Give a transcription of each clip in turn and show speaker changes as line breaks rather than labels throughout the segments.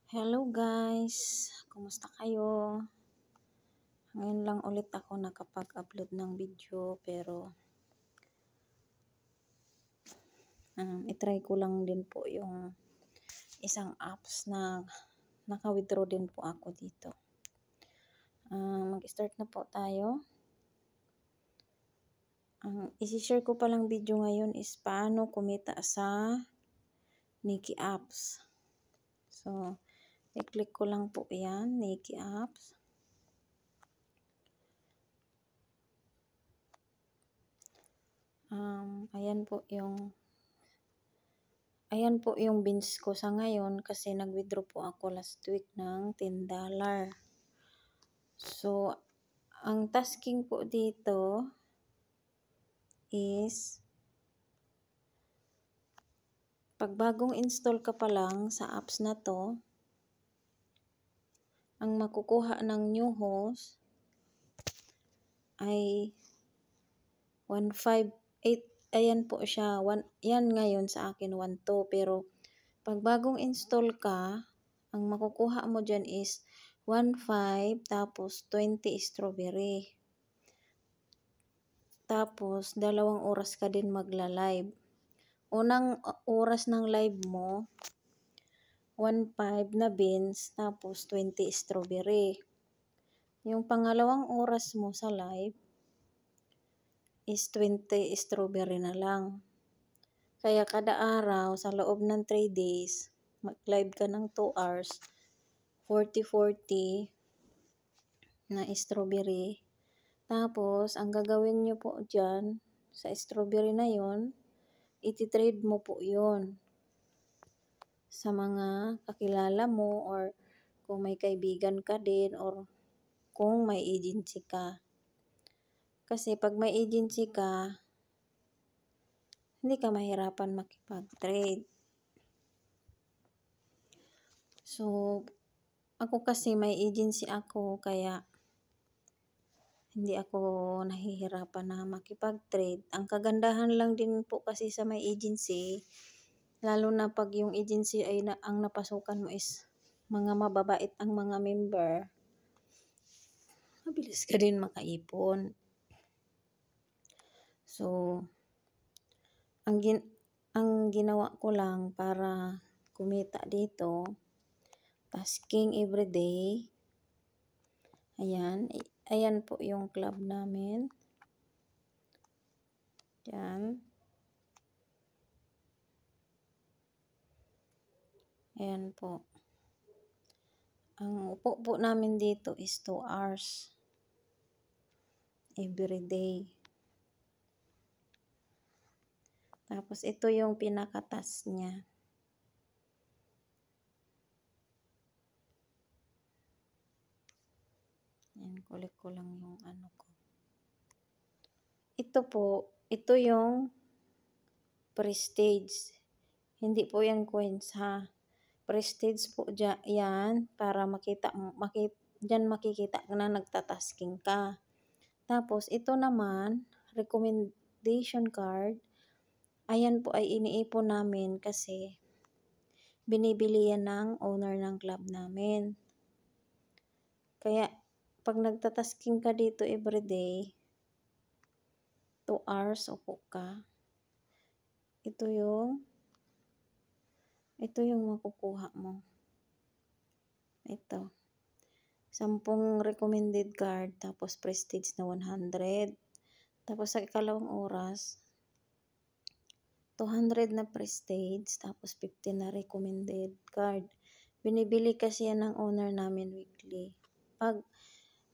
Hello guys! Kumusta kayo? Ngayon lang ulit ako nakapag-upload ng video pero itry ko lang din po yung isang apps na naka-withdraw din po ako dito. Mag-start na po tayo. Ang isi-share ko palang video ngayon is paano kumita sa Niki apps. So, i-click ko lang po yan, Niki apps. Ayan po yung bins ko sa ngayon kasi nag-withdraw po ako last week ng $10. So, ang tasking po dito is pag bagong install ka pa lang sa apps na to, ang makukuha ng new host ay 158. Ayan po siya. Yan ngayon sa akin 12. Pero pag bagong install ka, ang makukuha mo dyan is 15 tapos 20 strawberry. Tapos 2 oras ka din magla-live. Unang oras ng live mo 15 na beans tapos 20 strawberry. Yung pangalawang oras mo sa live is 20 strawberry na lang. Kaya kada araw sa loob ng 3 days, mag-live ka ng 2 hours, 40 na strawberry. Tapos, ang gagawin nyo po dyan, sa strawberry na yon, iti-trade mo po yon sa mga kakilala mo or kung may kaibigan ka din or kung may agency ka. Kasi pag may agency ka, hindi ka mahirapan makipag-trade. So, ako kasi may agency ako kaya hindi ako nahihirapan na makipag-trade. Ang kagandahan lang din po kasi sa may agency, lalo na pag yung agency ay ang napasukan mo is mga mababait ang mga member, mabilis ka din makaipon. So, ang ginawa ko lang para kumita dito, tasking everyday. Ayan po yung club namin. Yan. Ayan po. Ang upo po namin dito is 2 hours everyday. Tapos ito yung pinakatas niya. Yan, kulik ko lang yung ano ko. Ito po, ito yung prestige. Hindi po yan coins ha. Prestige po yan para dyan makikita na nagtatasking ka. Tapos ito naman, recommendation card. Ayan po ay iniipon namin kasi binibili yan ng owner ng club namin. Kaya pag nagtatasking ka dito everyday, 2 hours upo ka. Ito yung makukuha mo. Ito. 10 recommended card, tapos prestige na 100. Tapos sa ikalawang oras, 200 na prestige, tapos 50 na recommended card. Binibili kasi yan ng owner namin weekly. Pag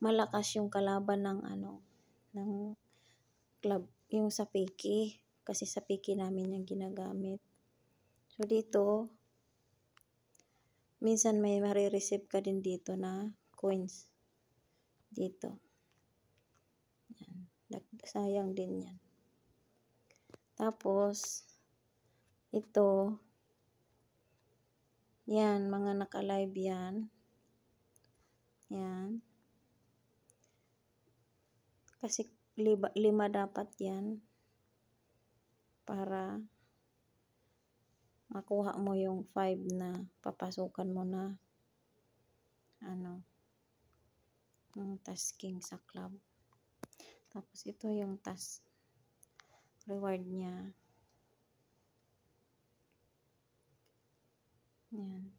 malakas yung kalaban ng club, yung sa Piki. Kasi sa Piki namin yung ginagamit. So dito, minsan may marireceive ka din dito na coins. Dito. Yan. Sayang din yan. Tapos, ito, yan, mga naka-live yan. Yan. Kasi 5 dapat yan para makuha mo yung 5 na papasukan mo na ano, yung tasking sa club. Tapos ito yung task reward niya. Yan.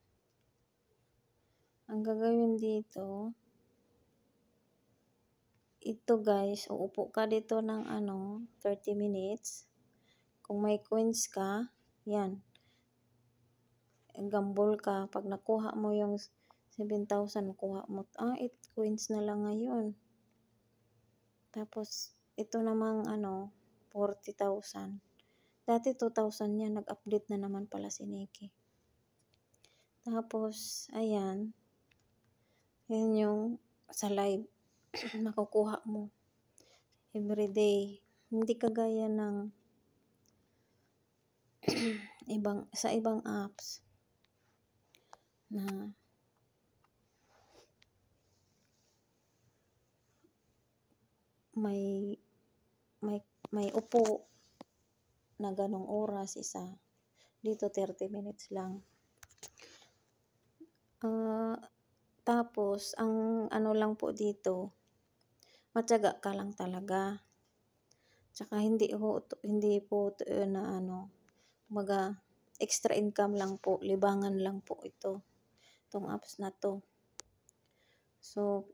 Ang gagawin dito, ito guys, uupo ka dito ng 30 minutes. Kung may coins ka, yan. Gamble ka. Pag nakuha mo yung 7,000, makuha mo. 8 coins na lang ngayon. Tapos, ito namang 40,000. Dati 2,000 yan. Nag-update na naman pala si Nikki. Tapos, ayan. Yan yung sa live. Makukuha mo. Everyday. Hindi kagaya ng sa ibang apps na may upo na ganong oras isa. Dito 30 minutes lang. Tapos ang lang po dito, matyaga ka lang talaga. Tsaka hindi po na kumaga extra income lang po, libangan lang po itong apps na to. So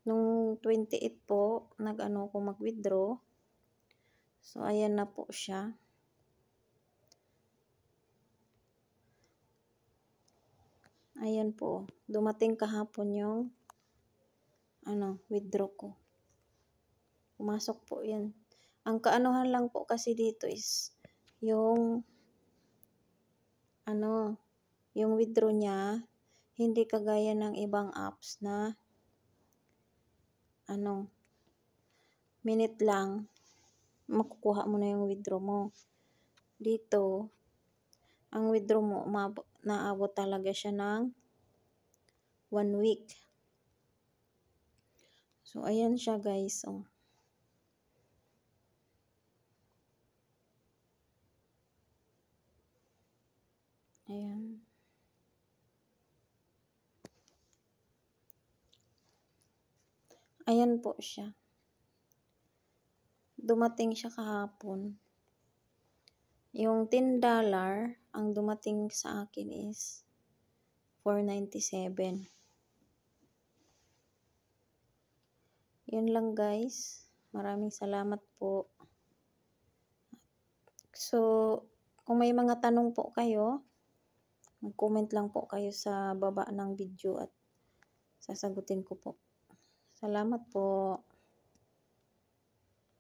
nung 28 po ko mag-withdraw. So ayan na po siya. Ayan po, dumating kahapon yung withdraw ko. Pumasok po yan. Ang kaanuhan lang po kasi dito is yung yung withdraw niya, hindi kagaya ng ibang apps na minute lang makukuha mo na yung withdraw mo. Dito, ang withdraw mo, naabot talaga siya ng 1 week. So, ayan siya guys. Oh. Ayan. Ayan po siya. Dumating siya kahapon. Yung $10 ang dumating sa akin is $4.97. Yun lang guys. Maraming salamat po. So, kung may mga tanong po kayo, mag-comment lang po kayo sa baba ng video at sasagutin ko po. Salamat po.